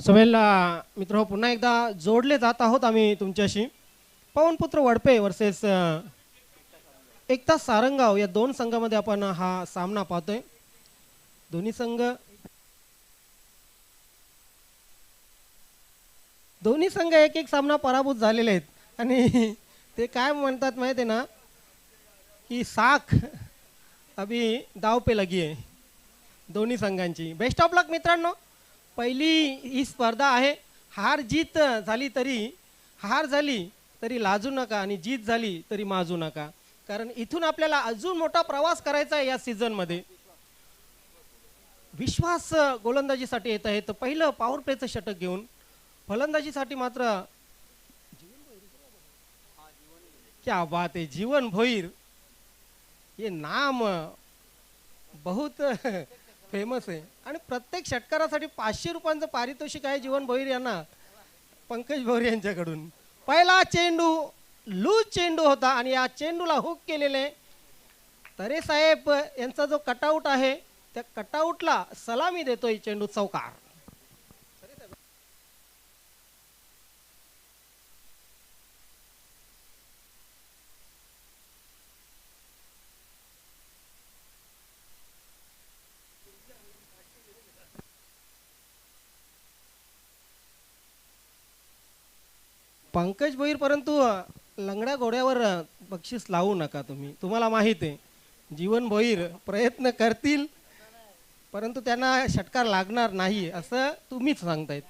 सभेला मित्र पुन्हा एकदा जोडले जात आहोत आम्ही तुमच्याशी. पवनपुत्र वडपे वर्सेस एकता सारंगाव या दोन संघामध्ये आपण हा सामना पाहतोय. दोन्ही संघ एक एक सामना पराभूत झालेले आहेत आणि ते काय म्हणतात माहिती आहे ना की साख अभी दाव पे लगी आहे दोन्ही संघांची. बेस्ट ऑफ लक मित्रांनो. पहिली ही स्पर्धा आहे. हार झाली तरी लाजू नका आणि जीत झाली तरी माजू नका, कारण इथून आपल्याला अजून मोठा प्रवास करायचा आहे या सीझनमध्ये. विश्वास गोलंदाजीसाठी येत आहे. तर पहिलं पॉवर प्लेचं षटक घेऊन फलंदाजीसाठी मात्र क्या बात है, जीवन भोईर. ये नाम बहुत फेमस आहे आणि प्रत्येक षटकारासाठी 500 रुपयांचं पारितोषिक आहे जीवन भोईर यांना पंकज भोईर यांच्याकडून. पहिला चेंडू लूज चेंडू होता आणि या चेंडूला हुक केलेले तरे साहेब यांचा जो कटआउट आहे त्या कटआउटला सलामी देतोय चेंडू चौकार. पंकज भोईर, परंतु लंगड्या घोड्यावर बक्षीस लावू नका तुम्ही. तुम्हाला माहित आहे जीवन भोईर प्रयत्न करतील परंतु त्यांना षटकार लागणार नाही असं तुम्हीच सांगतायत.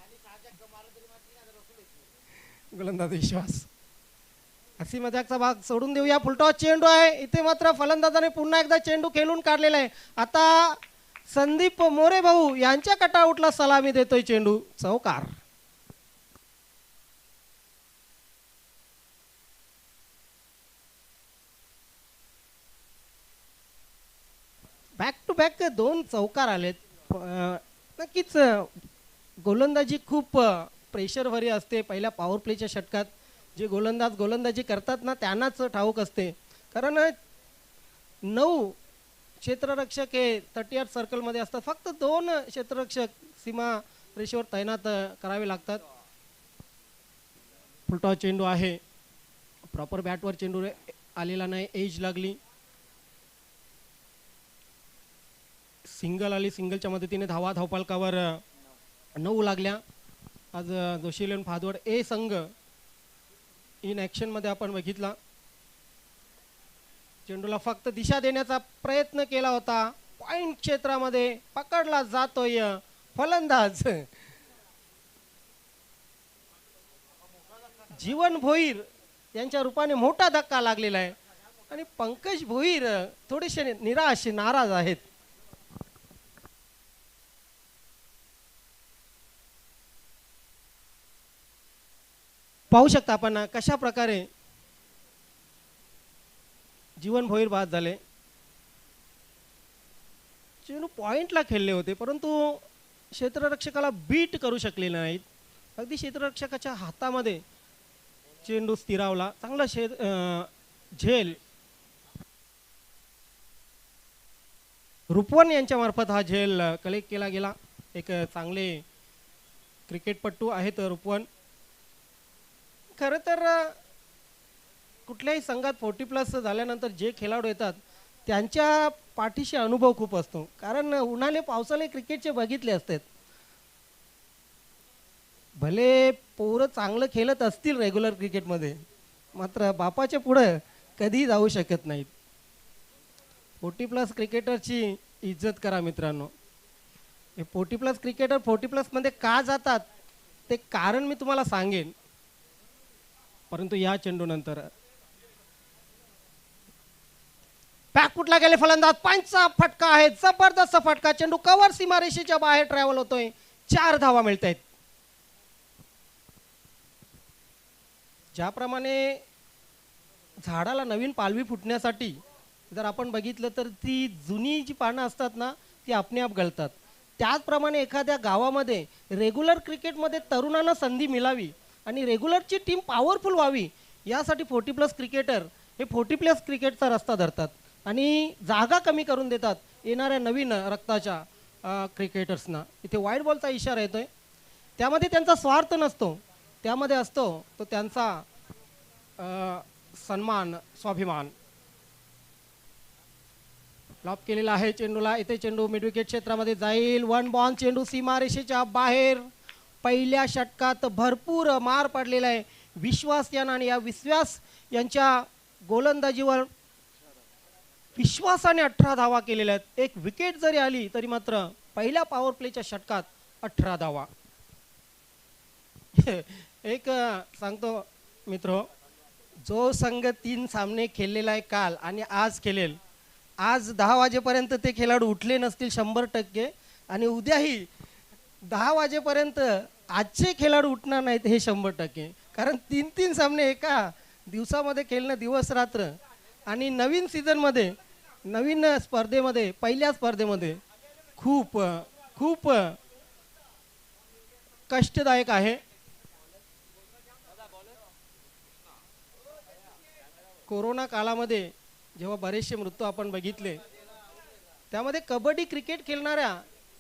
गोलंदाज विश्वास. अशी मजाकचा भाग सोडून देऊया. फुलटॉस चेंडू आहे. इथे मात्र फलंदाजाने पुन्हा एकदा चेंडू खेळून काढलेला आहे. आता संदीप मोरे भाऊ यांच्या कटआउटला सलामी देतोय चेंडू चौकार. बॅक टू बॅक दोन चौकार आलेत. नक्कीच गोलंदाजी खूप प्रेशरभरी असते. पहिल्या पॉवर प्लेच्या षटकात जे गोलंदाजी करतात ना त्यांनाच ठाऊक असते, कारण 9 क्षेत्ररक्षक हे 38 सर्कलमध्ये असतात. फक्त 2 क्षेत्ररक्षक सीमा रेषेवर तैनात करावे लागतात. फुलटॉस चेंडू आहे. प्रॉपर बॅटवर चेंडू आलेला नाही. एज लागली. सिंगल आली. सिंगलच्या मदतीने धावपालकावर 9 लागल्या. आज जोशीलन फादवड ए संघ इन ॲक्शन मध्ये आपण बघितला. चेंडूला फक्त दिशा देण्याचा प्रयत्न केला होता. पॉइंट क्षेत्रामध्ये पकडला जातोय फलंदाज जीवन भोईर यांच्या रूपाने मोठा धक्का लागलेला आहे आणि पंकज भोईर थोडेसे निराश नाराज आहेत. पाहू शकता आपण कशा प्रकारे जीवन भोईर बाद झाले. चेंडू पॉइंटला खेळले होते परंतु क्षेत्ररक्षकाला बीट करू शकले नाहीत. अगदी क्षेत्ररक्षकाच्या हातामध्ये चेंडू स्थिरावला. चांगला झेल रुपवन यांच्या मार्फत हा झेल कलेक्ट केला गेला. एक चांगले क्रिकेटपटू आहेत रुपवन. खरं तर कुठल्याही संघात 40+ झाल्यानंतर जे खेळाडू येतात त्यांच्या पाठीशी अनुभव खूप असतो, कारण उन्हाळे पावसाळे क्रिकेटचे बघितले असतात. भले पोरं चांगलं खेळत असतील रेग्युलर क्रिकेटमध्ये मात्र बापाच्या पुढं कधी जाऊ शकत नाहीत. 40+ क्रिकेटरची इज्जत करा मित्रांनो. हे 40+ क्रिकेटर 40+ मध्ये का जातात ते कारण मी तुम्हाला सांगेन, परंतु या चेंडू नंतर बॅकफुटला गेले फलंदाज. पंचचा फटका आहे. जबरदस्त फटका. चेंडू कव्हर सीमारेषेच्या बाहेर ट्रॅव्हल होतोय. 4 धावा मिळत आहेत. ज्याप्रमाणे झाडाला नवीन पालवी फुटण्यासाठी जर आपण बघितलं तर ती जुनी जी पानं असतात ना ती आपणआप गळतात, त्याचप्रमाणे एखाद्या गावामध्ये रेग्युलर क्रिकेटमध्ये तरुणांना संधी मिळावी आणि रेग्युलरची टीम पॉवरफुल व्हावी यासाठी 40+ क्रिकेटर हे 40+ क्रिकेटचा रस्ता धरतात आणि जागा कमी करून देतात येणाऱ्या नवीन रक्ताच्या क्रिकेटर्सना. इथे वाईड बॉलचा इशारा येतोय. त्यामध्ये त्यांचा स्वार्थ नसतो, त्यामध्ये असतो तो त्यांचा सन्मान, स्वाभिमान. लॉप केलेला आहे चेंडूला. इथे चेंडू मिडविकेट क्षेत्रामध्ये जाईल. वन बॉल, चेंडू सीमारेषेच्या बाहेर. पहिल्या षटकात भरपूर मार पडलेला आहे विश्वास यांना, आणि या विश्वास यांच्या गोलंदाजीवर विश्वासाने 18 धावा केलेल्या आहेत. एक विकेट जरी आली तरी मात्र पहिल्या पॉवर प्लेच्या षटकात 18 धावा. एक सांगतो मित्र, जो संघ 3 सामने खेळलेला आहे काल आणि आज खेळेल, आज 10 वाजेपर्यंत ते खेळाडू उठले नसतील 100%, आणि उद्याही 10 वाजेपर्यंत आजचे खेळाडू उठणार नाहीत हे 100%. कारण 3 सामने एका दिवसामध्ये खेळणं, दिवस रात्र, आणि नवीन सीझनमध्ये, नवीन स्पर्धेमध्ये, पहिल्या स्पर्धेमध्ये खूप खूप कष्टदायक आहे. कोरोना काळामध्ये जेव्हा बरेचसे मृत्यू आपण बघितले, त्यामध्ये कबड्डी क्रिकेट खेळणाऱ्या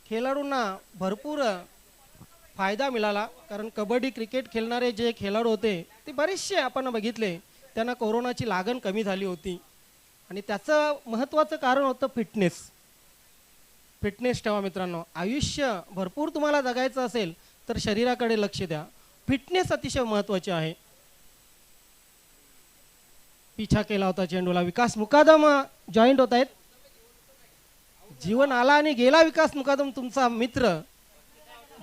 खेळाडूंना भरपूर फायदा मिळाला. कारण कबड्डी क्रिकेट खेळणारे जे खेळाडू होते ते बरेचसे आपण बघितले, त्यांना कोरोनाची लागण कमी झाली होती, आणि त्याचं महत्त्वाचं कारण होतं फिटनेस. फिटनेस ठेवा मित्रांनो. आयुष्य भरपूर तुम्हाला जगायचं असेल तर शरीराकडे लक्ष द्या. फिटनेस अतिशय महत्त्वाची आहे. पिछा केला होता चेंडूला. विकास मुकादम जॉईंट होत आहेत. जीवन आला आणि गेला विकास मुकादम तुमचा मित्र.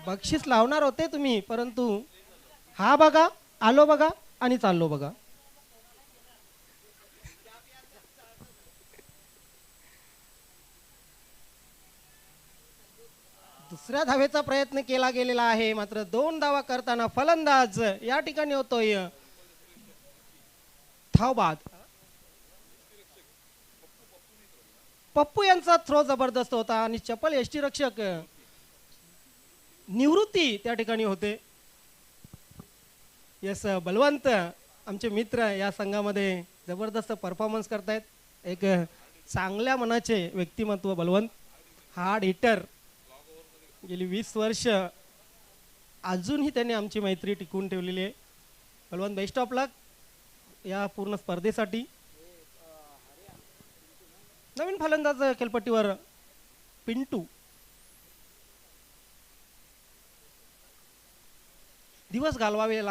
बक्षीस लावणार होते तुम्ही, परंतु हा बघा, आलो बघा आणि चाललो बघा. दुसऱ्या धावेचा प्रयत्न केला गेलेला आहे, मात्र 2 धावा करताना फलंदाज या ठिकाणी होतोय धावबाद. पप्पू यांचा थ्रो जबरदस्त होता आणि चपल यष्टीरक्षक निवृत्ती त्या ठिकाणी होते. यस, बलवंत आमचे मित्र या संघामध्ये जबरदस्त परफॉर्मन्स करतायत. एक चांगल्या मनाचे व्यक्तिमत्व बलवंत. हार्ड हिटर, गेली 20 वर्ष अजूनही त्यांनी आमची मैत्री टिकवून ठेवलेली आहे. बलवंत, बेस्ट ऑफ लक या पूर्ण स्पर्धेसाठी. नवीन फलंदाज खेळपट्टीवर पिंटू. दिवस घालवावे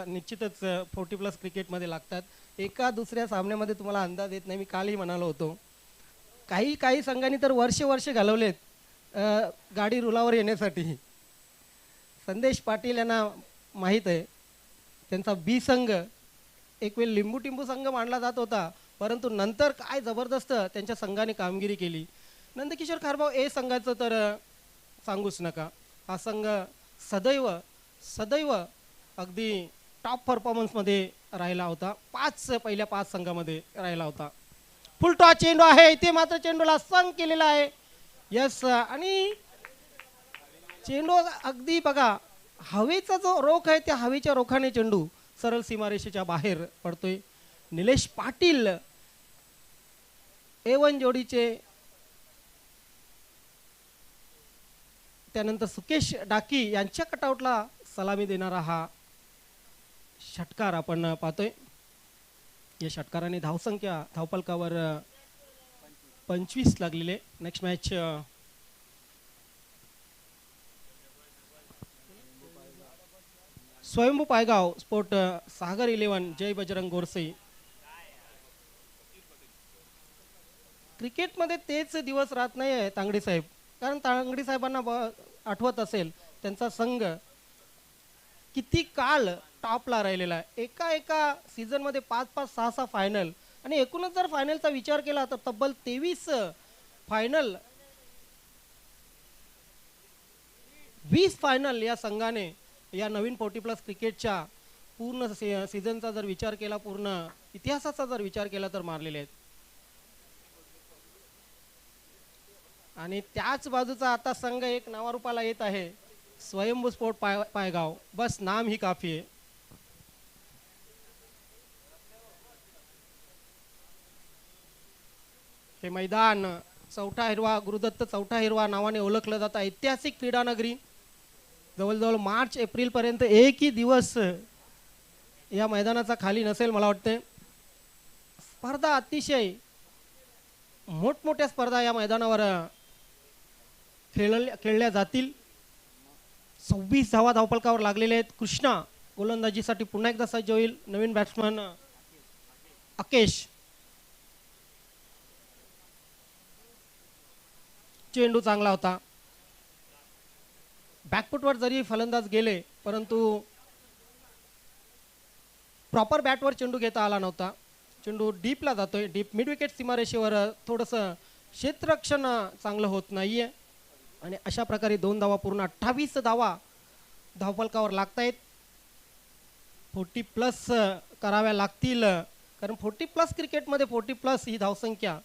निश्चितच 40+ क्रिकेटमध्ये लागतात. एका दुसऱ्या सामन्यामध्ये तुम्हाला अंदाज येत नाही. मी कालही म्हणालो होतो, काही संघांनी तर वर्ष घालवलेत गाडी रुलावर येण्यासाठी. संदेश पाटील यांना माहीत आहे, त्यांचा बी संघ एक वेळ लिंबू टिंबू संघ मानला जात होता, परंतु नंतर काय जबरदस्त त्यांच्या संघाने कामगिरी केली. नंदकिशोर खारभाऊ ए संघाचं तर सांगूच नका. हा संघ सदैव अगदी टॉप परफॉर्मन्समध्ये राहिला होता. पहिल्या 5 संघामध्ये राहिला होता. फुल टॉस चेंडू आहे. इथे मात्र चेंडूला संग केलेला आहे. यस, आणि चेंडू अगदी बघा, हवेचा जो रोख आहे त्या हवेच्या रोखाने चेंडू सरळ सीमारेषेच्या बाहेर पडतोय. निलेश पाटील A1 जोडीचे, त्यानंतर सुकेश डाकी यांच्या कटआउटला सलामी देणारा हा षटकार आपण पाहतोय. या षटकाराने धावसंख्या धावफलकावर 25 लागलेले. नेक्स्ट मॅच स्वयंभू पायगाव स्पोर्ट सागर 11 जय बजरंग गोरसे. क्रिकेटमध्ये तेच दिवस राहत नाही आहे तांगडी साहेब. कारण तांगडी साहेबांना आठवत असेल, त्यांचा संघ किती काळ टॉपला राहिलेला आहे. एका सीझनमध्ये 5-5, 6-6 फायनल, आणि एकूणच जर फायनलचा विचार केला तर तब्बल 23 फायनल, 20 फायनल या संघाने या नवीन 40+ क्रिकेटच्या पूर्ण सीझनचा जर विचार केला, पूर्ण इतिहासाचा जर विचार केला तर मारलेले आहेत. आणि त्याच बाजूचा आता संघ एक नावारूपाला येत आहे, स्वयंभू स्पोर्ट पायगाव. बस नाम ही काफी आहे. हे मैदान चौथा हिरवा, गुरुदत्त चौथा हिरवा नावाने ओळखलं जातं. ऐतिहासिक क्रीडा नगरी. जवळजवळ मार्च एप्रिलपर्यंत एकही दिवस या मैदानाचा खाली नसेल मला वाटते. स्पर्धा अतिशय मोठमोठ्या स्पर्धा या मैदानावर खेळल्या जातील. 26 धावा धावफलकावर लागलेले आहेत. कृष्णा गोलंदाजीसाठी पुन्हा एकदा सज्ज होईल. नवीन बॅट्समन अकेश. चेंडू चांगला होता. बॅकफुटवर जरी फलंदाज गेले परंतु प्रॉपर बॅटवर चेंडू घेता आला नव्हता. चेंडू डीपला जातोय. डीप मिड विकेट सीमारेषेवर थोडंसं क्षेत्ररक्षण चांगलं होत नाहीये आणि अशा प्रकारे 2 धावा पूर्ण 28 धावा धावफलकावर लागतायत. 40+ कराव्या लागतील कारण 40+ क्रिकेटमध्ये 40+ ही धावसंख्या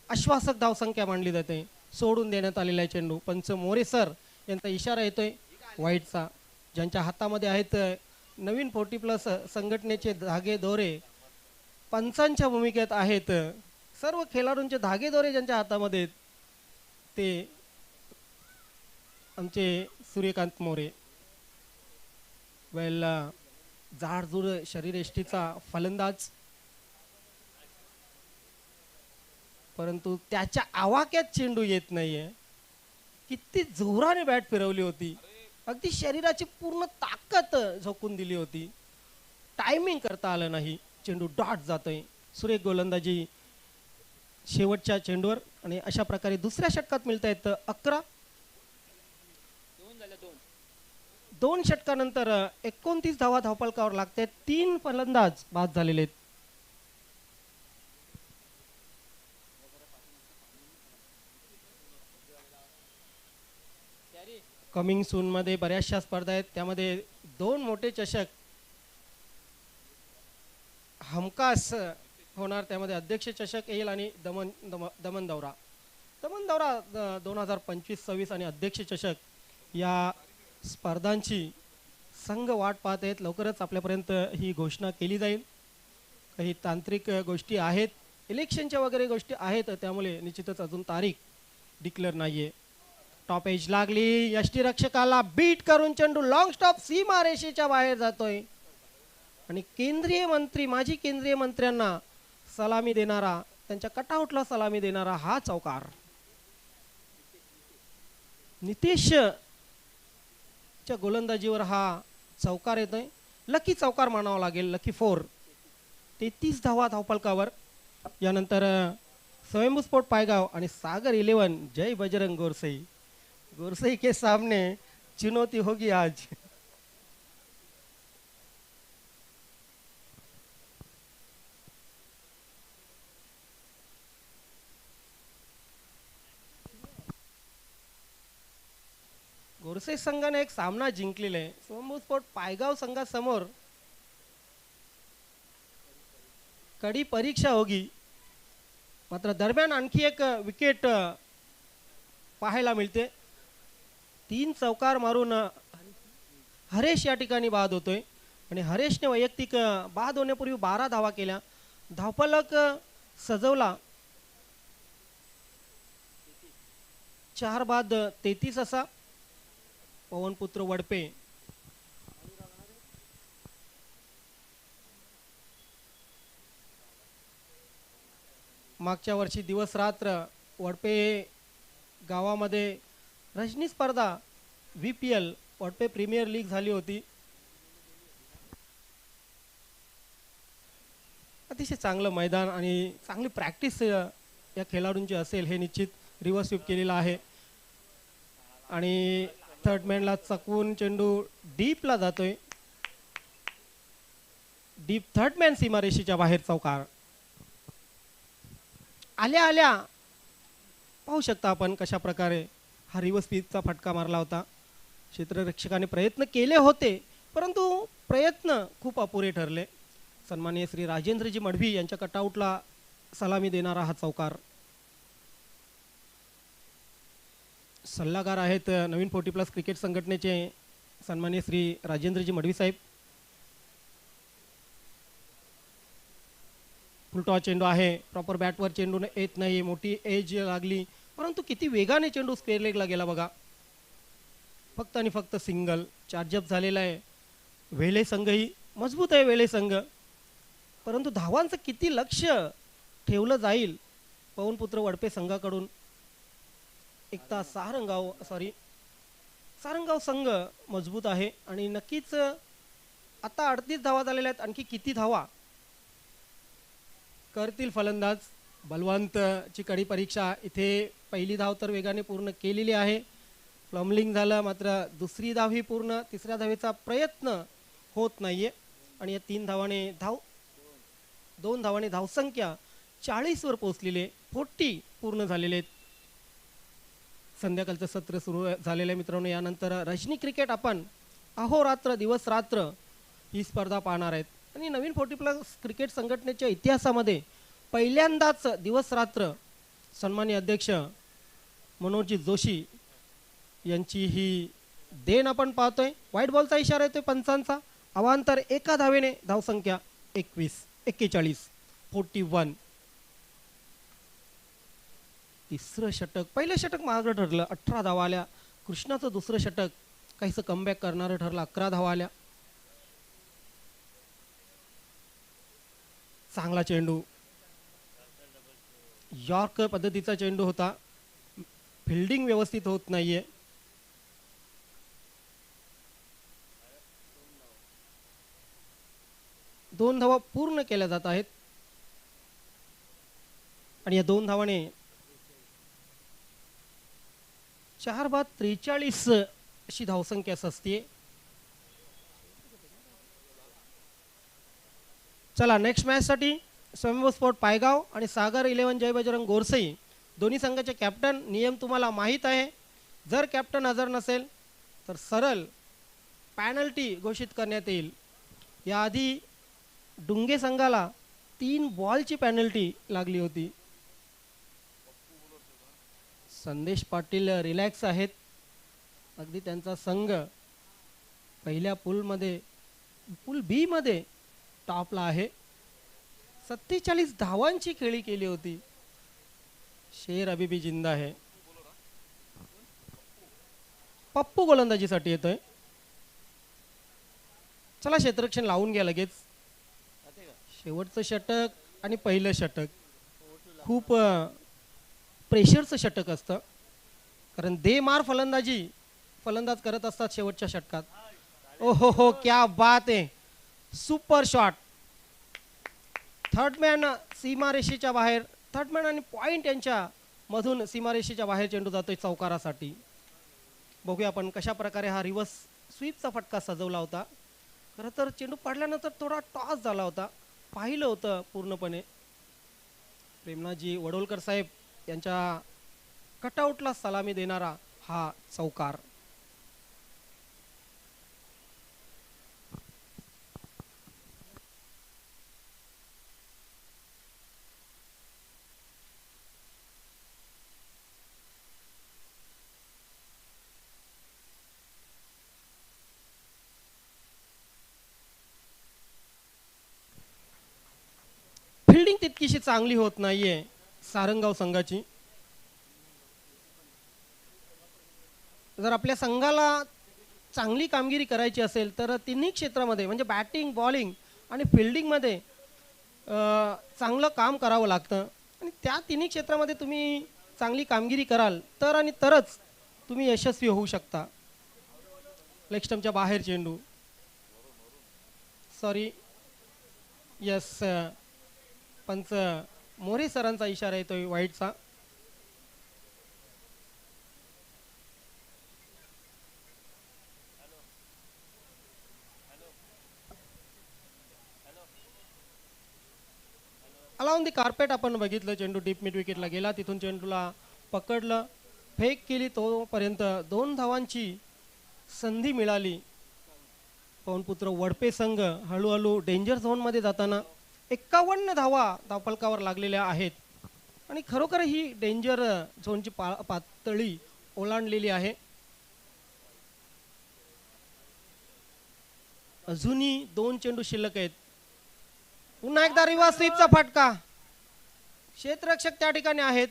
आश्वासक धावसंख्या मानली जाते. सोडून देण्यात आलेला आहे चेंडू. पंच मोरे सर यांचा इशारा येतोय वाईटचा. ज्यांच्या हातामध्ये आहेत नवीन 40+ संघटनेचे धागे दोरे पंचांच्या भूमिकेत आहेत. सर्व खेळाडूंचे धागे दोरे ज्यांच्या हातामध्ये आहेत ते आमचे सूर्यकांत मोरे. वेल जाडजूड शरीरयष्टीचा फलंदाज परंतु त्याच्या आवाक्यात चेंडू येत नाहीये. किती जोराने बॅट फिरवली होती. अगदी शरीराची पूर्ण ताकद झोकून दिली होती. टायमिंग करता आलं नाही. चेंडू डॉट जातोय. सुरेख गोलंदाजी शेवटच्या चेंडूवर आणि अशा प्रकारे दुसऱ्या षटकात मिळत आहेत 11. 2 षटकानंतर 29 धावा धावफलकावर लागते. 3 फलंदाज बाद झालेले आहेत. कमिंग सून मध्ये बऱ्याचशा स्पर्धा आहेत. त्यामध्ये 2 मोठे चषक हमखास होणार. त्यामध्ये अध्यक्ष चषक येईल आणि दमन दौरा 2025-26 आणि अध्यक्ष चषक या स्पर्धांची संघ वाट पाहत आहेत. लवकरच आपल्यापर्यंत ही घोषणा केली जाईल. काही तांत्रिक गोष्टी आहेत, इलेक्शनच्या वगैरे गोष्टी आहेत, त्यामुळे निश्चितच अजून तारीख डिक्लेअर नाहीये. टॉप एज लागली. यष्टीरक्षकाला बीट करून चेंडू लॉंग स्टॉप सीमारेषेच्या बाहेर जातोय आणि केंद्रीय मंत्री माजी केंद्रीय मंत्र्यांना सलामी देणारा, त्यांच्या कटआउटला सलामी देणारा हा चौकार. नितेश च्या गोलंदाजीवर हा चौकार येतोय. लकी चौकार मानावा लागेल. लकी 4. 33 धावा धावफलकावर. यानंतर स्वयंभू स्पोर्ट पायगाव आणि सागर 11 जय बजरंग गोरसई. गोरसई के सामने चुनौती होगी आज. गोरसे संघाने एक सामना जिंकलेला आहे. स्वयंभू स्पोर्ट पायगाव संघासमोर कडी परीक्षा होगी. मात्र दरम्यान आणखी एक विकेट पाहायला मिळते. 3 चौकार मारून हरेश या ठिकाणी बाद होतोय आणि हरेशने वैयक्तिक बाद होण्यापूर्वी 12 धावा केल्या. धावफलक सजवला 4 बाद 33 असा. पवनपुत्र वडपे मागच्या वर्षी दिवस रात्र वडपे गावामध्ये रजनी स्पर्धा VPL वडपे प्रीमियर लीग झाली होती. अतिशय चांगलं मैदान आणि चांगली प्रॅक्टिस या खेळाडूंची असेल हे निश्चित. रिव्हर्स स्वीप केलेला आहे आणि थर्ड मॅनला चकवून चेंडू डीपला जातोय. डीप थर्ड मॅन सीमारेषेच्या बाहेर चौकार. आल्या आल्या पाहू शकता आपण कशा प्रकारे हा रिव्हर्स स्वीपचा फटका मारला होता. क्षेत्ररक्षकाने प्रयत्न केले होते परंतु प्रयत्न खूप अपुरे ठरले. सन्माननीय श्री राजेंद्रजी मडवी यांच्या कटआउटला सलामी देणारा हा चौकार. सल्लागार आहेत नवीन 40+ क्रिकेट संघटनेचे सन्माननीय श्री राजेंद्रजी मडवी साहेब. फुलटॉस चेंडू आहे. प्रॉपर बॅटवर चेंडू येत नाही. मोठी एज लागली परंतु किती वेगाने चेंडू स्क्वेअर लेगला गेला बघा. फक्त आणि फक्त सिंगल चार्जअप झालेला आहे. वेले संघही मजबूत आहे वेले संघ, परंतु धावांचं किती लक्ष ठेवलं जाईल पवनपुत्र वडपे संघाकडून. एकता सारंगाव संघ मजबूत आहे आणि नक्कीच आता 38 धावा झालेल्या आहेत. आणखी किती धावा करतील फलंदाज. बलवंतची कडी परीक्षा इथे पहिली धाव तर वेगाने पूर्ण केलेली आहे. फ्लॉमलिंग झालं, मात्र दुसरी धाव ही पूर्ण, तिसऱ्या धावेचा प्रयत्न होत नाहीये आणि या 2 धावाने धावसंख्या 40 वर पोहोचलेले, 40 पूर्ण झालेले आहेत. संध्याकाळचं सत्र सुरू झालेलं आहे मित्रांनो. यानंतर रजनी क्रिकेट आपण अहोरात्र दिवस रात्र ही स्पर्धा पाहणार आहेत आणि नवीन 40+ क्रिकेट संघटनेच्या इतिहासामध्ये पहिल्यांदाच दिवस रात्र सन्माननीय अध्यक्ष मनोजी जोशी यांची ही देण आपण पाहतोय. व्हाईट बॉलचा इशारा येतोय पंचांचा. अवांतर एका धावेने धावसंख्या 41. तिसरं षटक, पहिलं षटक महागडं ठरलं, 18 धावा आल्या. कृष्णाचं दुसरं षटक काहीसं कमबॅक करणारं ठरलं, 11 धावा आल्या. चांगला चेंडू, यॉर्क पद्धतीचा चेंडू होता. फिल्डिंग व्यवस्थित होत नाहीये. दोन धावा पूर्ण केल्या जात आहेत आणि या 2 धावाने 4/43 अशी धावसंख्या असते. चला नेक्स्ट मॅच साठी स्वयंभू स्पोर्ट पायगाव आणि सागर 11 जय बजरंग गोरसई दोन्ही संघाचे कॅप्टन. नियम तुम्हाला माहीत आहे. जर कॅप्टन हजर नसेल तर सरळ पॅनल्टी घोषित करण्यात येईल. याआधी डुंगे संघाला 3 बॉलची पॅनल्टी लागली होती. संदेश पाटील रिलॅक्स आहेत. अगदी त्यांचा संघ पहिल्या पूल बी मध्ये टॉपला आहे. 47 धावांची खेळी केली होती. शेर अभी भी जिंदा है. पप्पू गोलंदाजीसाठी येतोय. चला क्षेत्ररक्षण लावून घ्या लगेच. शेवटचं षटक आणि पहिलं षटक खूप प्रेशरचं षटक असतं, कारण मार फलंदाज करत असतात शेवटच्या षटकात. ओहो हो, क्या बात आहे. Super shot. थर्डमॅन सीमारेषेच्या बाहेर, थर्डमॅन आणि पॉइंट यांच्या मधून सीमारेषेच्या बाहेर चेंडू जातोय चौकारासाठी. बघूया आपण कशा प्रकारे हा रिव्हर्स स्वीपचा फटका सजवला होता. खरं तर चेंडू पडल्यानंतर थोडा टॉस झाला होता, पाहिलं होतं पूर्णपणे. प्रेमनाथजी वडोलकर साहेब यांच्या कटआउटला सलामी देणारा हा चौकार. फिल्डिंग तितकीशी चांगली होत नाहीये सारंगाव संघाची. जर आपल्या संघाला चांगली कामगिरी करायची असेल तर तिन्ही क्षेत्रामध्ये म्हणजे बॅटिंग, बॉलिंग आणि फिल्डिंगमध्ये चांगलं काम करावं लागतं. आणि त्या तिन्ही क्षेत्रामध्ये तुम्ही चांगली कामगिरी कराल तर आणि तरच तुम्ही यशस्वी होऊ शकता. लेग स्टंपच्या बाहेर चेंडू. सॉरी, यस, पंच मोरे सरांचा इशारा येतोय वाईटचा. अलाउन दी कार्पेट आपण बघितलं. चेंडू डीप मिड विकेटला गेला, तिथून चेंडूला पकडलं, फेक केली, तोपर्यंत 2 धावांची संधी मिळाली. पवनपुत्र वडपे संघ हळूहळू डेंजर झोन मध्ये जाताना 51 धावा धावफलकावर लागलेल्या आहेत आणि खरोखर ही डेंजर झोनची पातळी ओलांडलेली आहे. अजूनही 2 चेंडू शिल्लक आहेत. पुन्हा एकदा रिव्हर्स स्वीपचा फटका. क्षेत्ररक्षक त्या ठिकाणी आहेत,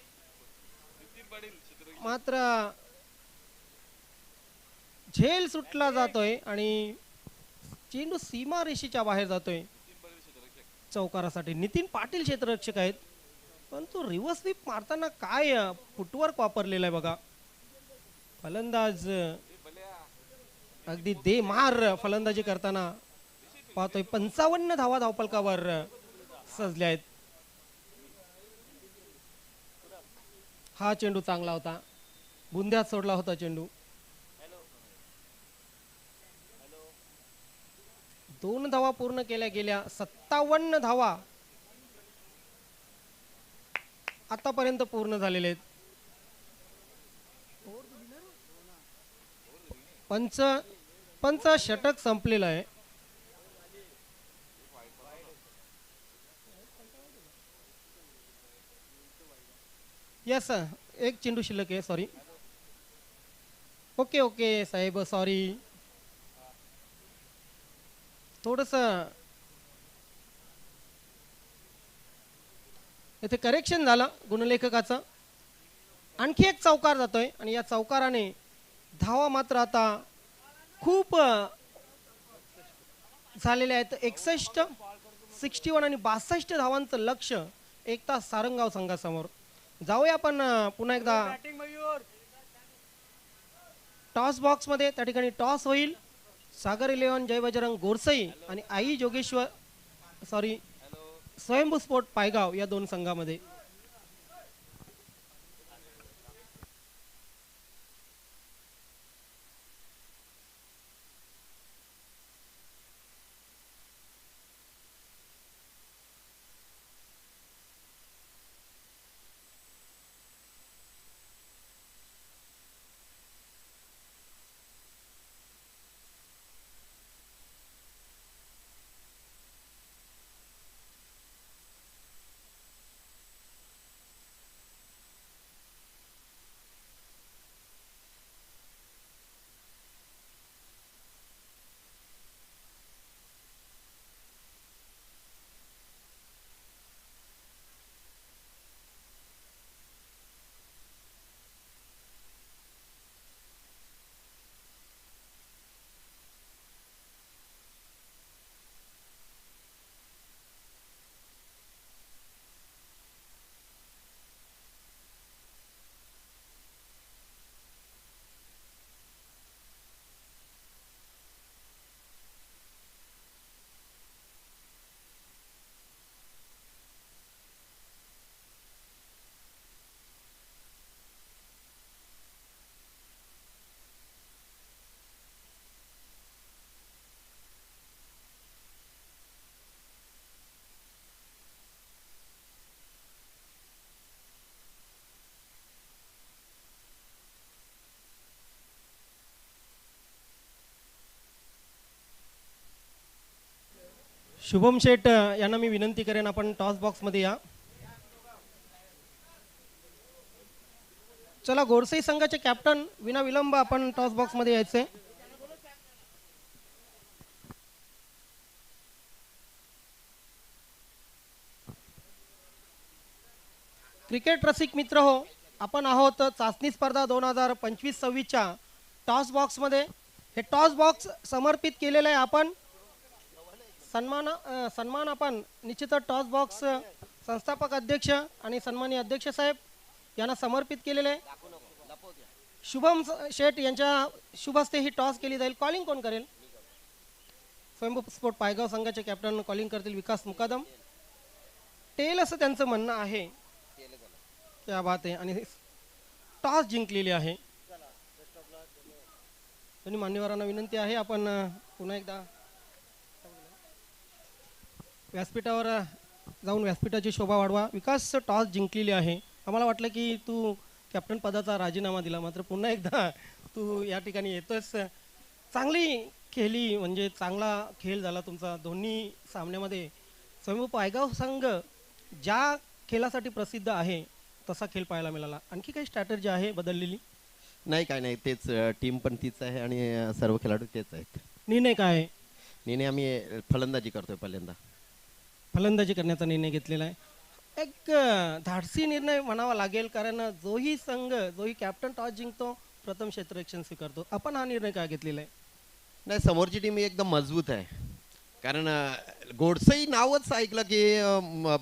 मात्र झेल सुटला जातोय आणि चेंडू सीमा रेषेच्या बाहेर जातोय चौकारासाठी. नितीन पाटील क्षेत्ररक्षक आहेत, परंतु रिव्हर्स स्वीप मारताना काय फुटवर्क वापरलेलं आहे बघा. फलंदाज अगदी दे मार फलंदाजी करताना पाहतोय. 55 धावा धावपलकावर सजल्या आहेत. हा चेंडू चांगला होता, बुंद्यात सोडला होता चेंडू. 2 धावा पूर्ण केल्या गेल्या. 57 धावा आतापर्यंत पूर्ण झालेले आहेत. पंच षटक संपलेलं आहे. यस, एक चेंडू शिल्लक आहे. सॉरी. ओके ओके साहेब, सॉरी. थोडस इथे करेक्शन झालं गुणलेखकाचं. आणखी एक चौकार जातोय आणि या चौकाराने धावा मात्र आता खूप झालेल्या आहेत. 61, 61 आणि 62 धावांचं लक्ष एक तास सारंगाव संघासमोर. जाऊया आपण पुन्हा एकदा टॉस बॉक्स मध्ये. त्या ठिकाणी टॉस होईल. सागर इलेव्हन जय बजरंग गोरसई आणि आई जोगेश्वर सॉरी स्वयंभू स्पोर्ट पायगाव या दोन संघामध्ये. शुभम शेठ यांना मी विनंती करेन, आपण टॉस बॉक्स मध्ये या. चला, गोरसई संघाचे कॅप्टन विना विलंब आपण टॉस बॉक्स मध्ये यायचे. क्रिकेट रसिक मित्र हो, आपण आहोत चाचणी स्पर्धा 2025-26च्या टॉस बॉक्स मध्ये. हे टॉस बॉक्स समर्पित केलेलं आहे आपण. सन्मान आपण निश्चितच टॉस बॉक्स संस्थापक अध्यक्ष आणि सन्माननीय अध्यक्ष साहेब यांना समर्पित केलेले आहे. शुभम शेठ यांच्या शुभ हस्ते ही टॉस केली जाईल. कॉलिंग कोण करेल? स्वयंभू स्पोर्ट पायगाव संघाचे कॅप्टन कॉलिंग करतील विकास मुकादम. टेल असं त्यांचं म्हणणं आहे. क्या बात आहे. आणि टॉस जिंकलेली आहे. दोन्ही मान्यवरांना विनंती आहे, आपण पुन्हा एकदा व्यासपीठावर जाऊन व्यासपीठाची शोभा वाढवा. विकास, टॉस जिंकलेली आहे. आम्हाला वाटलं की तू कॅप्टन पदाचा राजीनामा दिला, मात्र पुन्हा एकदा तू या ठिकाणी येतोस. चांगली खेळली, म्हणजे चांगला खेळ झाला तुमचा दोन्ही सामन्यामध्ये. स्वयंभू पायगाव संघ ज्या खेळासाठी प्रसिद्ध आहे तसा खेळ पाहायला मिळाला. आणखी काही स्ट्रॅटेजी आहे बदललेली? नाही, काय नाही, तेच टीम पण तीच आहे आणि सर्व खेळाडू तेच आहेत. निर्णय काय आहे? निर्णय आम्ही फलंदाजी करतोय. पहिल्यांदा फलंदाजी करण्याचा निर्णय घेतलेला आहे. एक धाडसी निर्णय म्हणावा लागेल, कारण जोही संघ जोही कॅप्टन टॉस जिंकतो प्रथम क्षेत्ररक्षण स्वीकारतो. आपण हा निर्णय काय घेतलेला आहे? नाही, समोरची टीम एकदम मजबूत आहे. कारण गोडसई नावच ऐकलं की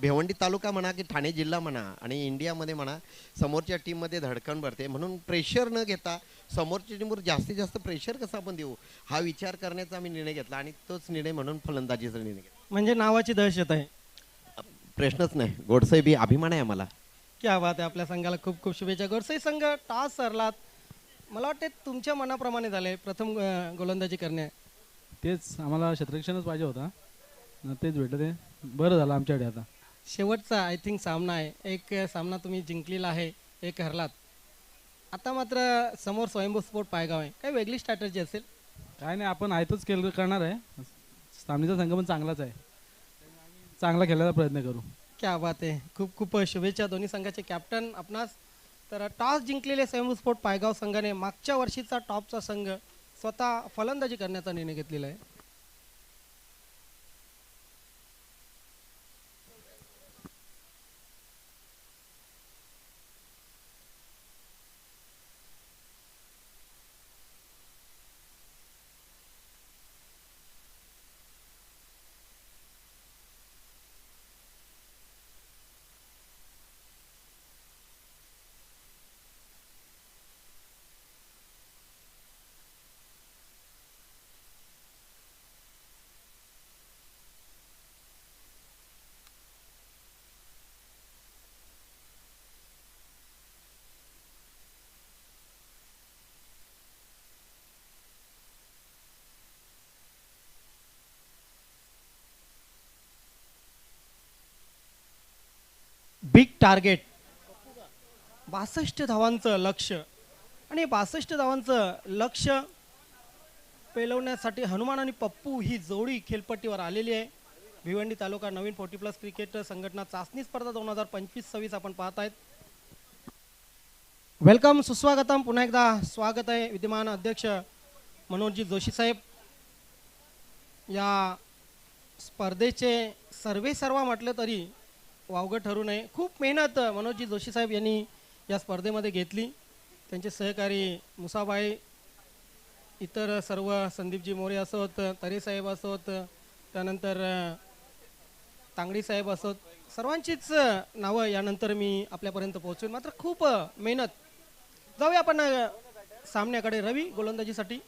भिवंडी तालुका म्हणा की ठाणे जिल्हा म्हणा आणि इंडियामध्ये म्हणा, समोरच्या टीममध्ये धडकन भरते. म्हणून प्रेशर न घेता समोरच्या टीमवर जास्तीत जास्त प्रेशर कसं आपण देऊ हा विचार करण्याचा आम्ही निर्णय घेतला आणि तोच निर्णय म्हणून फलंदाजीचा निर्णय घेतला. म्हणजे नावाची दहशत आहे. प्रश्नच नाही. गोडसई बी अभिमान आहे आम्हाला. क्या बात आहे. आपल्या संघाला खूप खूप शुभेच्छा. गोडसई संघ टॉस सरलात. मला वाटते तुमच्या मनाप्रमाणे झाले प्रथम गोलंदाजी करणे. तेच आम्हाला क्षेत्ररक्षणच पाहिजे होता, तेच भेटलं, ते बरं झालं आमच्याकडे. आता शेवटचा आय थिंक सामना आहे. एक सामना तुम्ही जिंकलेला आहे, एक हरलात. आता मात्र समोर स्वयंभू स्पोर्ट पायगाव आहे. काही वेगळी स्ट्रॅटर्जी असेल? काय नाही, आपण आयतच करणार आहे. सामनेचा संघ पण चांगलाच आहे, चांगला खेळायचा प्रयत्न करू. क्या बात आहे. खूप खूप शुभेच्छा दोन्ही संघाचे कॅप्टन आपणास. तर टॉस जिंकलेले स्वयंभू स्पोर्ट पायगाव संघाने मागच्या वर्षीचा टॉपचा संघ स्वतः फलंदाजी करण्याचा निर्णय घेतलेला आहे. बिग टार्गेट 62 धावांचं लक्ष आणि 62 धावांचं लक्ष पेलवण्यासाठी हनुमान आणि पप्पू ही जोडी खेळपट्टीवर आलेली आहे. भिवंडी तालुका नवीन 40+ क्रिकेट संघटना चाचणी स्पर्धा 2025-26 आपण पाहत आहेत. वेलकम, सुस्वागतम. पुन्हा एकदा स्वागत आहे विद्यमान अध्यक्ष मनोजी जोशी साहेब. या स्पर्धेचे सर्वा म्हटलं तरी वावगं ठरू नये. खूप मेहनत मनोजी जोशी साहेब यांनी या स्पर्धेमध्ये घेतली. त्यांचे सहकारी मुसाबाई, इतर सर्व संदीपजी मोरे असोत, तरे साहेब असोत, त्यानंतर तांगडी साहेब असोत, सर्वांचीच नावं यानंतर मी आपल्यापर्यंत पोहोचवेन. मात्र खूप मेहनत. जाऊया आपण सामन्याकडे. रवी गोलंदाजीसाठी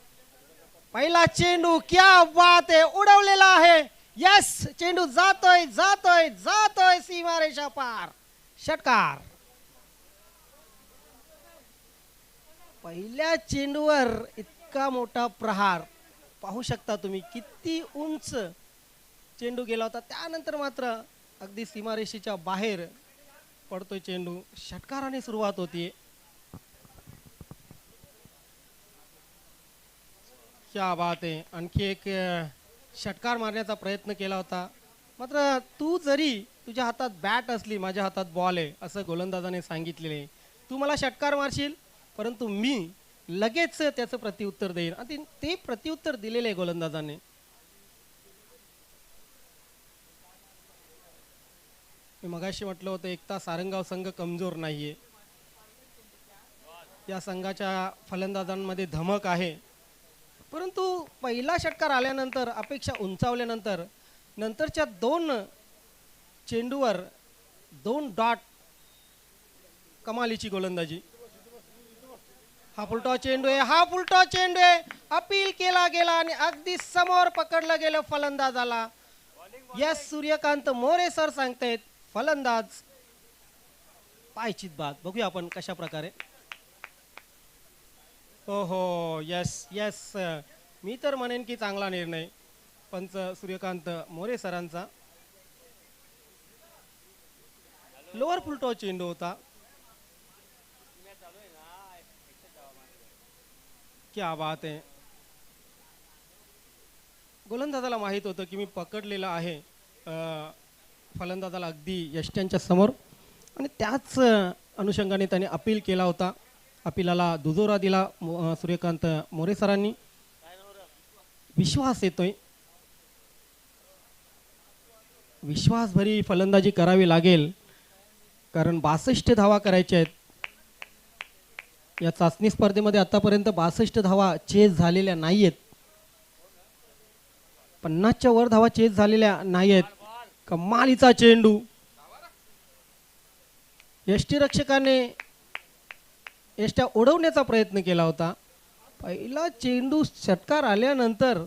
पहिला चेंडू. क्या बात आहे. उडवलेला आहे. यस, चेंडू जातोय जातोय जातोय सीमारेषा पार. षटकार. पहिल्या चेंडूवर इतका मोठा प्रहार पाहू शकता तुम्ही. किती उंच चेंडू गेला होता. त्यानंतर मात्र अगदी सीमारेषेच्या बाहेर पडतोय चेंडू. षटकाराने सुरुवात होतीये. क्या बात आहे. आणखी एक षटकार मारण्याचा प्रयत्न केला होता. मात्र तू जरी तुझ्या हातात बॅट असली, माझ्या हातात बॉल आहे असं गोलंदाजाने सांगितलेले. तू मला षटकार मारशील, परंतु मी लगेच त्याचं प्रत्युत्तर देईन. आणि ते प्रत्युत्तर दिलेले आहे गोलंदाजाने. मी मगाशी म्हटलं होतं एकता सारंगाव संघ कमजोर नाहीये. या संघाच्या फलंदाजांमध्ये धमक आहे. परंतु पहिला षटकार आल्यानंतर अपेक्षा उंचावल्यानंतर नंतरच्या 2 चेंडूवर 2 डॉट. कमालीची गोलंदाजी. हा फुलटॉ चेंडू आहे. हा फुलटॉ चेंडू आहे. अपील केला गेला आणि अगदी समोर पकडलं गेलं फलंदाजाला. यस, सूर्यकांत मोरे सर सांगतायत फलंदाज पायचित बाद. बघूया आपण कशा प्रकारे. हो हो, यस यस. मी तर म्हणेन की चांगला निर्णय पंच सूर्यकांत मोरे सरांचा. लोअर फुलटॉ चेंडू होता. क्या बात आहे. गोलंदाजाला माहित होतं की मी पकडलेला आहे फलंदाजाला अगदी यष्ट्यांच्या समोर आणि त्याच अनुषंगाने त्याने अपील केला होता. अपिलाला दुजोरा दिला सूर्यकांत मोरे सरांनी. विश्वास येतोय. विश्वासभरी फलंदाजी करावी लागेल कारण 62 धावा करायच्या आहेत. या चाचणी स्पर्धेमध्ये आतापर्यंत 62 धावा चेस झालेल्या नाही आहेत. 50च्या वर धावा चेस झालेल्या नाही आहेत. कमालीचा चेंडू, यष्टीरक्षकाने यष्ट्या उडवण्याचा प्रयत्न केला होता. पहिला चेंडू षटकार आल्यानंतर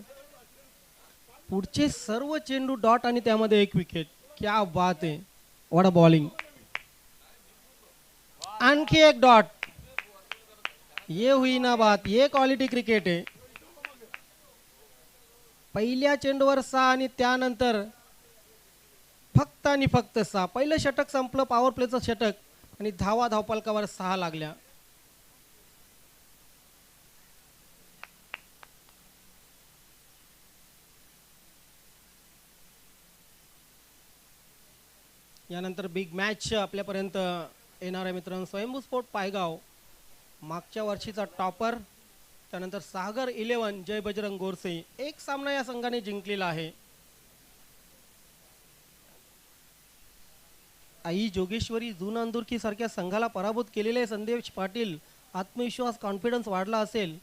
पुढचे सर्व चेंडू डॉट आणि त्यामध्ये एक विकेट. क्या बात आहे, व्हॉट अ बॉलिंग. आणखी एक डॉट. ये हुई ना बात, ये क्वालिटी क्रिकेट आहे. पहिल्या चेंडूवर 6 आणि त्यानंतर फक्त आणि फक्त 6. पहिलं षटक संपलं, पॉवर प्लेचं षटक, आणि धावा धावपलकावर 6 लागल्या. यानंतर बिग मॅच आपल्यापर्यंत येणार आहे मित्रांनो. स्वयंभू स्पोर्ट पायगाव मागच्या वर्षीचा टॉपर, त्यानंतर सागर 11 जय बजरंग गोरसे. एक सामना या संघाने जिंकलेला आहे. आई जोगेश्वरी जून अंदुरकी सारख्या संघाला पराभूत केलेले संदेश पाटील. आत्मविश्वास, कॉन्फिडन्स वाढला असेल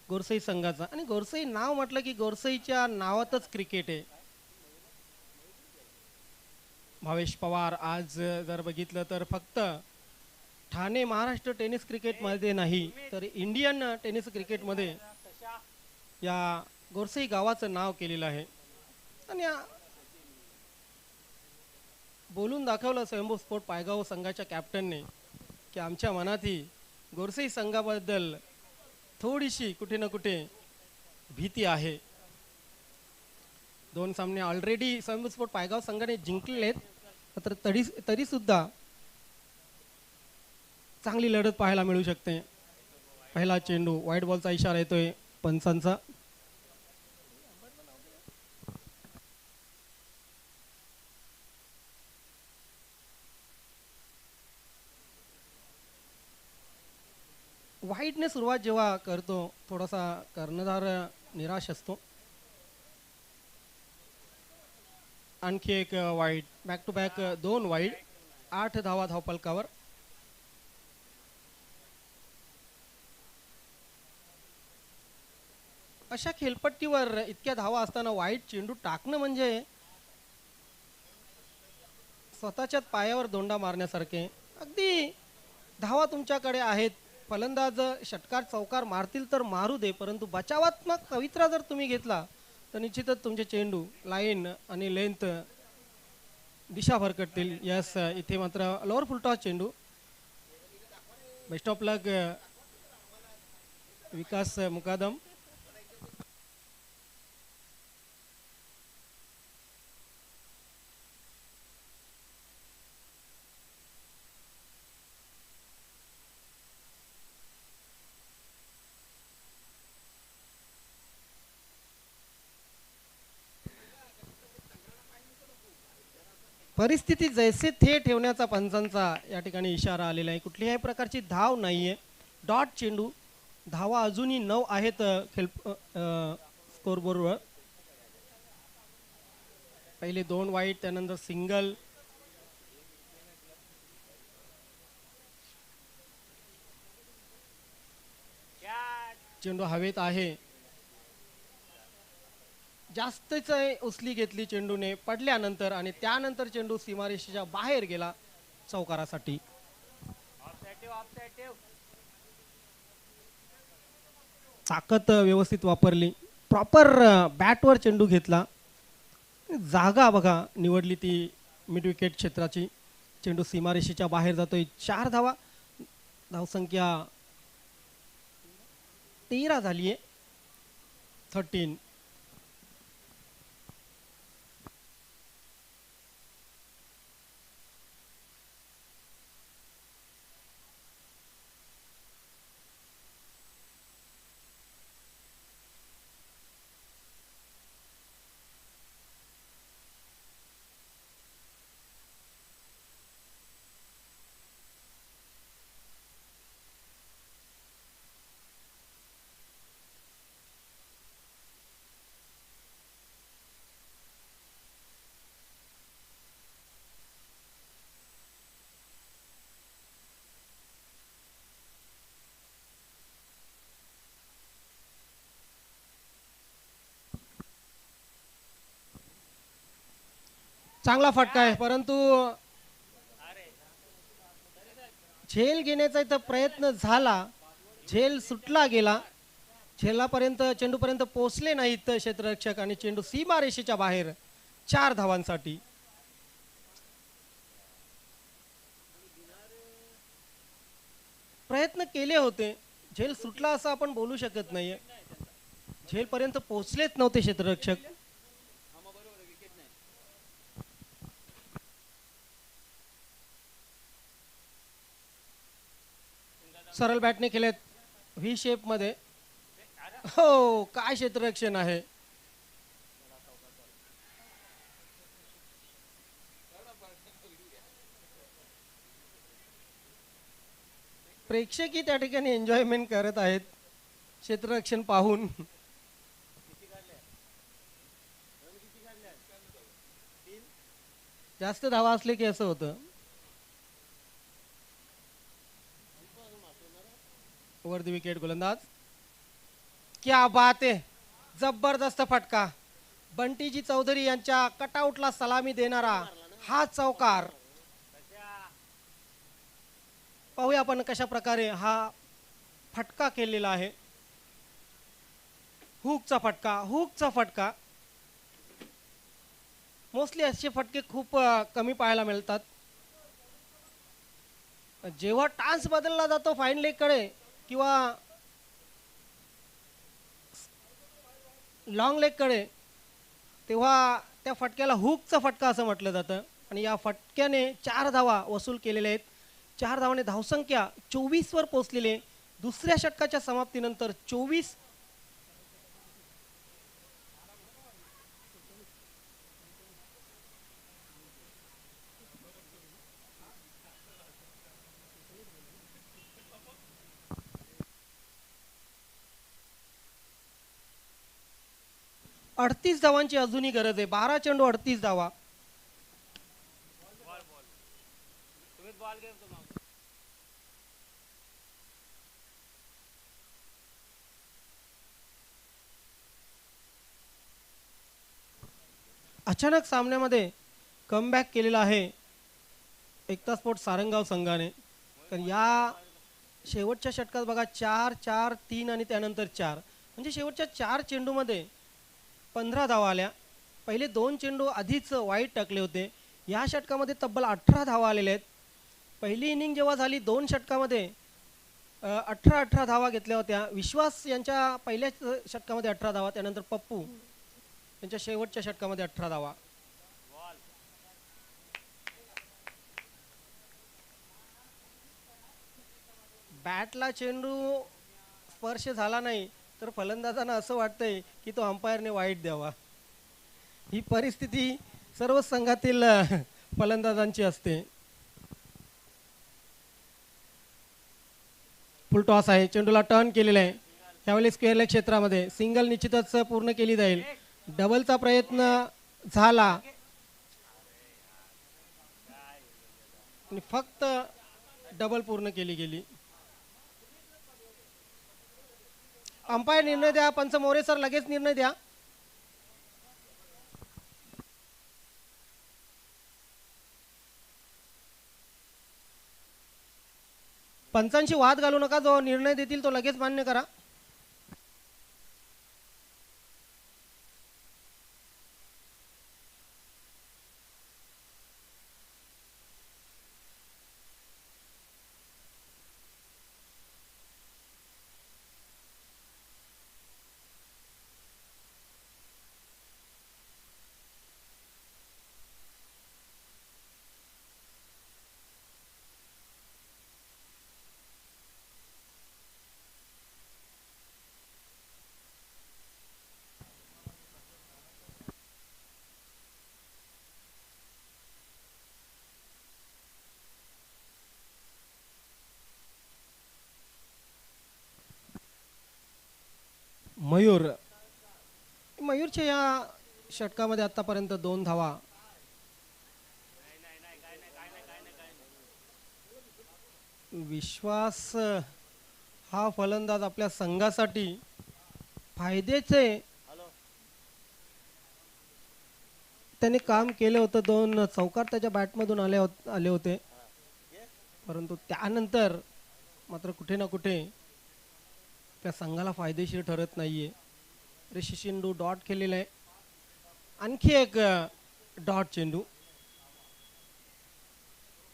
गोरसई संघाचा. आणि गोरसई नाव म्हटलं की गोरसईच्या नावातच क्रिकेट आहे. भावेश पवार आज जर बघितलं तर फक्त ठाणे महाराष्ट्र टेनिस क्रिकेटमध्ये नाही तर इंडियन टेनिस क्रिकेटमध्ये या गोरसई गावाचं नाव केलेलं आहे. आणि बोलून दाखवलं स्वयंभू स्पोर्ट पायगाव संघाच्या कॅप्टनने की आमच्या मनातही गोरसई संघाबद्दल थोडीशी कुठे ना कुठे भीती आहे. 2 सामने ऑलरेडी स्वयंभू स्पोर्ट पायगाव संघाने जिंकलेले आहेत. मात्र तरी सुद्धा चांगली लढत पाहायला मिळू शकते. पहिला चेंडू, व्हाईट बॉलचा इशारा येतोय पंचांचा. व्हाईटने सुरुवात जेव्हा करतो थोडासा कर्णधार निराश असतो. आणखी एक वाईट, बॅक टू बॅक 2 वाईट, 8 धावा धावपलकावर. अशा खेळपट्टीवर इतक्या धावा असताना वाईट चेंडू टाकणं म्हणजे स्वतःच्याच पायावर दोंडा मारण्यासारखे. अगदी धावा तुमच्याकडे आहेत, फलंदाज षटकार चौकार मारतील तर मारू दे, परंतु बचावात्मक पवित्रा जर तुम्ही घेतला तर निश्चितच तुमचे चेंडू लाईन आणि लेंथ दिशा भरकटतील. यस, इथे मात्र लोअर फुलटॉस चेंडू. बेस्ट ऑफ लक विकास मुकादम. परिस्थिती जैसे थे ठेवण्याचा पंचांचा या ठिकाणी इशारा आलेला आहे. कुठल्याही प्रकारची धाव नाहीये. डॉट चेंडू. धावा अजूनही 9 आहेत स्कोरबोर्डवर. पहिले 2 वाईट, त्यानंतर सिंगल. चेंडू हवेत आहे. जास्तच उचली घेतली चेंडूने पडल्यानंतर आणि त्यानंतर चेंडू सीमारेषेच्या बाहेर गेला चौकारासाठी. ताकद व्यवस्थित वापरली, प्रॉपर बॅटवर चेंडू घेतला. जागा बघा निवडली ती मिड विकेट क्षेत्राची. चेंडू सीमारेषेच्या बाहेर जातोय. 4 धावा. धावसंख्या 13 झाली आहे. 13. चांगला फटका आहे, परंतु झेल घेण्याचा इथं प्रयत्न झाला, झेल सुटला गेला, झेलापर्यंत चेंडूपर्यंत पोहोचले नाहीत क्षेत्ररक्षक आणि चेंडू सीमारेषेच्या बाहेर 4 धावांसाठी. प्रयत्न केले होते, झेल सुटला असं आपण बोलू शकत नाहीये, झेलपर्यंत पोहोचलेच नव्हते क्षेत्ररक्षक. सरळ बॅटने केलेत व्ही शेप मध्ये. हो, काय क्षेत्ररक्षण आहे. प्रेक्षकही त्या ठिकाणी एन्जॉयमेंट करत आहेत क्षेत्ररक्षण पाहून. जास्त धावा असले की असं होतं. वर द विकेट गोलंदाज. क्या बात आहे, जबरदस्त फटका. बंटीजी चौधरी यांच्या कटआउटला सलामी देणारा हा चौकार. पाहूया आपण कशा प्रकारे हा फटका केलेला आहे. हुकचा फटका, हुकचा फटका. मोस्टली असे फटके खूप कमी पाहायला मिळतात. जेव्हा टान्स बदलला जातो फाईन लेग कडे किंवा लॉंग लेग कडे, तेव्हा त्या फटक्याला हुकचा फटका असं म्हटलं जातं. आणि या फटक्याने 4 धावा वसूल केलेल्या आहेत. 4 धावाने धावसंख्या 24 वर पोहोचलेले. दुसऱ्या षटकाच्या समाप्तीनंतर 24. अडतीस धावांची अजूनही गरज आहे. 12 चेंडू 38 धावा. अचानक सामन्यामध्ये कमबॅक केलेला आहे एकता स्पोर्ट सारंगाव संघाने. तर या शेवटच्या षटकात बघा 4, 4, 3 आणि त्यानंतर 4, म्हणजे शेवटच्या 4 चेंडूमध्ये 15 धावा आल्या. पहिले 2 चेंडू आधीच वाईट टाकले होते. या षटकामध्ये तब्बल 18 धावा आलेल्या आहेत. पहिली इनिंग जेव्हा झाली 2 षटकामध्ये 18 धावा घेतल्या होत्या. विश्वास यांच्या पहिल्या षटकामध्ये 18 धावा, त्यानंतर पप्पू यांच्या शेवटच्या षटकामध्ये 18 धावा. बॅटला चेंडू स्पर्श झाला नाही तर फलंदाजांना असं वाटतंय की तो अंपायरने वाईट द्यावा. ही परिस्थिती सर्व संघातील फलंदाजांची असते. फुल टॉस आहे, चेंडूला टर्न केलेला आहे. यावेळी स्क्वेअर लेग क्षेत्रामध्ये सिंगल निश्चितच पूर्ण केली जाईल. डबलचा प्रयत्न झाला आणि फक्त डबल पूर्ण केली गेली. अंपायर निर्णय द्या. पंच मोरे सर लगेच निर्णय द्या. पंचांशी वाद घालू नका. जो निर्णय देतील तो लगेच मान्य करा. मयूरच्या या षटकामध्ये आतापर्यंत 2 धावा. विश्वास हा फलंदाज आपल्या संघासाठी फायद्याचे त्याने काम केलं होतं. 2 चौकार त्याच्या बॅटमधून आले होते, परंतु त्यानंतर मात्र कुठे ना कुठे त्या संघाला फायदेशीर ठरत नाहीये. ऋषी चेंडू डॉट केलेला आहे. आणखी एक डॉट चेंडू.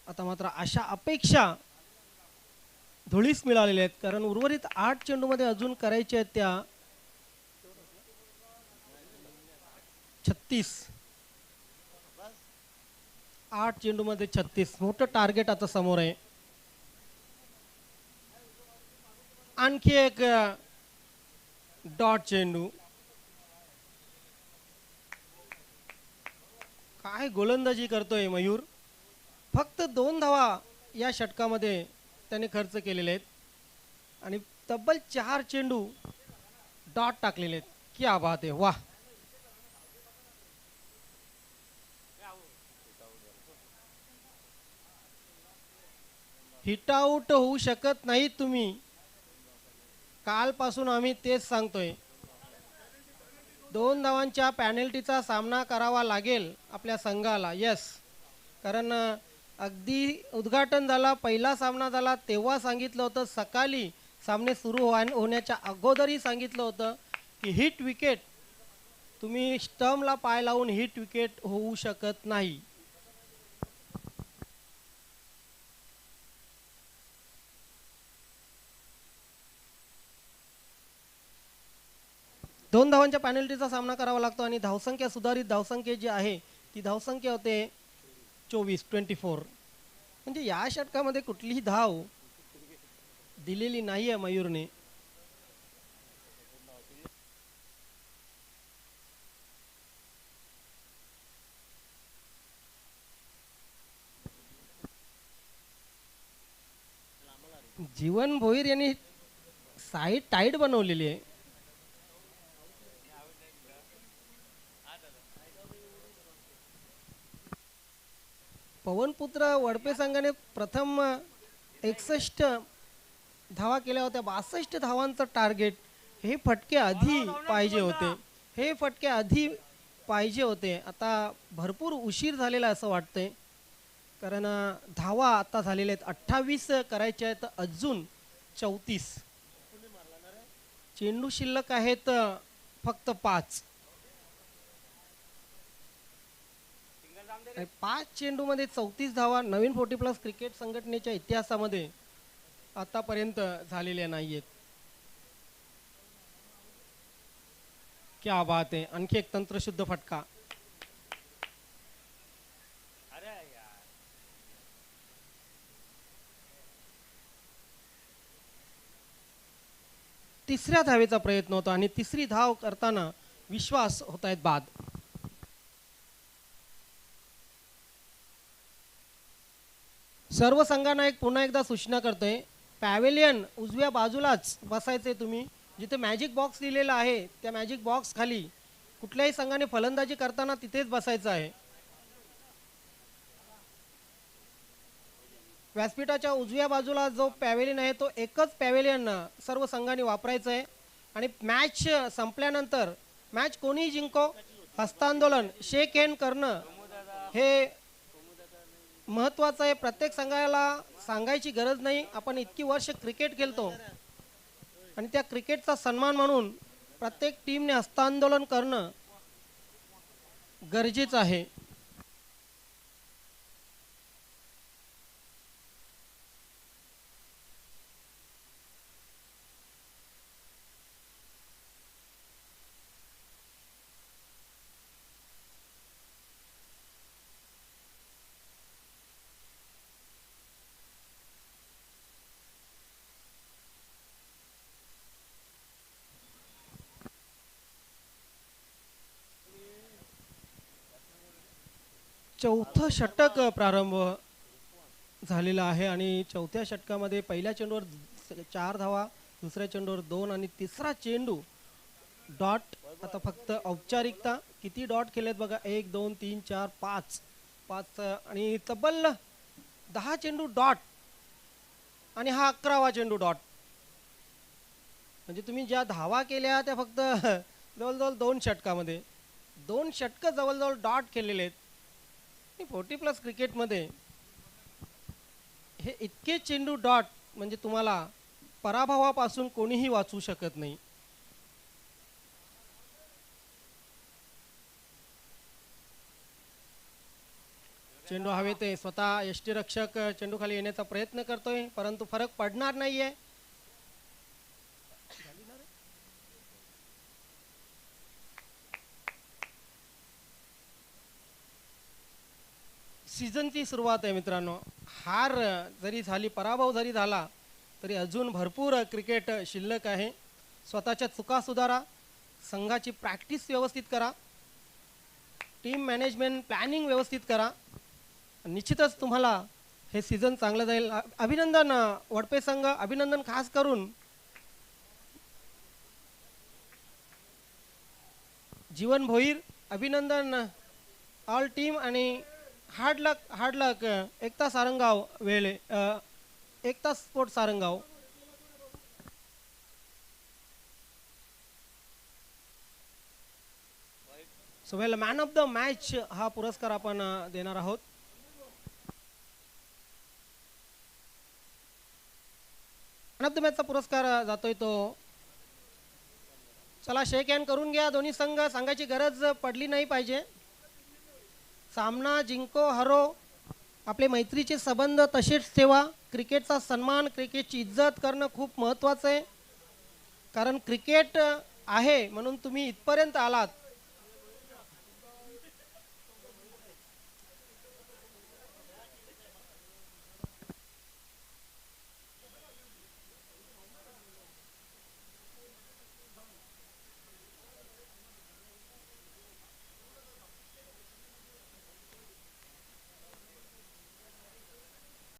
आता मात्र अशा अपेक्षा धुळीस मिळालेल्या आहेत, कारण उर्वरित 8 चेंडूमध्ये अजून करायचे आहेत त्या 36. 8 चेंडूमध्ये 36 मोठं टार्गेट आता समोर आहे. आणखी एक डॉट चेंडू. काय गोलंदाजी करतोय मयूर. फक्त 2 धावा या षटकामध्ये त्याने खर्च केलेले आहेत आणि तब्बल 4 चेंडू डॉट टाकलेले आहेत. क्या बात आहे, वाह. हिट आउट होऊ शकत नाही तुम्ही. कालपासून आम्ही तेच सांगतोय. 2 धावांच्या पॅनल्टीचा सामना करावा लागेल आपल्या संघाला. यस, कारण अगदी उद्घाटन झाला, पहिला सामना झाला तेव्हा सांगितलं होतं, सकाळी सामने सुरू होण्याच्या अगोदरही सांगितलं होतं की हिट विकेट, तुम्ही स्टंपला पाय लावून हिट विकेट होऊ शकत नाही. दोन धावांच्या पॅनल्टीचा सामना करावा लागतो आणि धावसंख्या, सुधारित धावसंख्या जी आहे ती धावसंख्या होते 24. म्हणजे या षटकामध्ये कुठलीही धाव दिलेली नाहीये मयूरने. जीवन भोईर यांनी साईड टाईट बनवलेली आहे. पवनपुत्र वडपे संघाने प्रथम 61 धावा केल्या होत्या. 62 धावांचं टार्गेट. हे फटके आधी पाहिजे होते, हे फटके आधी पाहिजे होते. आता भरपूर उशीर झालेला असं वाटतंय, कारण धावा आता झालेल्या आहेत 28 करायच्या आहेत, अजून 34. चेंडू शिल्लक आहेत फक्त 5. 5 चेंडूमध्ये 34 धावा नवीन 40+ क्रिकेट संघटनेच्या इतिहासामध्ये आतापर्यंत झालेल्या नाहीयेत. क्या बात आहे. आणखी एक तंत्रशुद्ध फटका. तिसऱ्या धावेचा प्रयत्न होता आणि तिसरी धाव करताना विश्वास होत आहेत बाद. सर्व संघांना पुन्हा एकदा सूचना करतोय, पॅव्हेलियन उजव्या बाजूलाच बसायचे तुम्ही. जिथे मॅजिक बॉक्स दिलेला आहे त्या मॅजिक बॉक्स खाली कुठल्याही संघाने फलंदाजी करताना तिथेच बसायचं आहे. व्यासपीठाच्या उजव्या बाजूला जो पॅव्हेलियन आहे तो एकच पॅव्हेलियन सर्व संघांनी वापरायचं आहे. आणि मॅच संपल्यानंतर मॅच कोणीही जिंको, हस्तांदोलन, शेक हँड करणं हे महत्वाचं आहे. प्रत्येक संघाला सांगायची गरज नाही, आपण इतकी वर्ष क्रिकेट खेळतो आणि त्या क्रिकेटचा सन्मान म्हणून प्रत्येक टीमने हस्तांदोलन करणं गरजेचं आहे. चौथं षटक प्रारंभ झालेला आहे आणि चौथ्या षटकामध्ये पहिल्या चेंडूवर 4 धावा, दुसऱ्या चेंडूवर 2 आणि तिसरा चेंडू डॉट. आता फक्त औपचारिकता. किती डॉट केलेत बघा, 1 2 3 4 5 आणि तब्बल 10 चेंडू डॉट आणि हा 11वा चेंडू डॉट. म्हणजे तुम्ही ज्या धावा केल्या त्या फक्त जवळजवळ 2 षटकामध्ये. 2 षटकं जवळजवळ डॉट केलेले आहेत. 40+ क्रिकेटमध्ये हे इतके चेंडू डॉट म्हणजे तुम्हाला पराभवापासून कोणीही वाचवू शकत नाही. चेंडू हवेत आहे. स्वतः यष्टीरक्षक चेंडू खाली येण्याचा प्रयत्न करतोय, परंतु फरक पडणार नाहीये. सीझनची सुरुवात आहे मित्रांनो. हार जरी झाली, पराभव जरी झाला तरी अजून भरपूर क्रिकेट शिल्लक आहे. स्वतःच्या चुका सुधारा, संघाची प्रॅक्टिस व्यवस्थित करा, टीम मॅनेजमेंट प्लॅनिंग व्यवस्थित करा. निश्चितच तुम्हाला हे सीझन चांगलं जाईल. अभिनंदन वडपे संघ, अभिनंदन खास करून जीवन भोईर, अभिनंदन ऑल टीम आणि हार्ड लक एकता सारंगाव वेळे, Ekta sport Sarangaon. So well man of the match हा पुरस्कार आपण देणार आहोत. मॅन ऑफ द मॅचचा पुरस्कार जातोय तो, चला शेक हँड करून घ्या. दोन्ही संघ, सांगायची गरज पडली नाही पाहिजे. सामना जिंको हरो, आपले मैत्रीचे संबंध तसेच ठेवा. क्रिकेटचा सन्मान, क्रिकेटची इज्जत करणं खूप महत्त्वाचं आहे. कारण क्रिकेट आहे म्हणून तुम्ही इथपर्यंत आलात,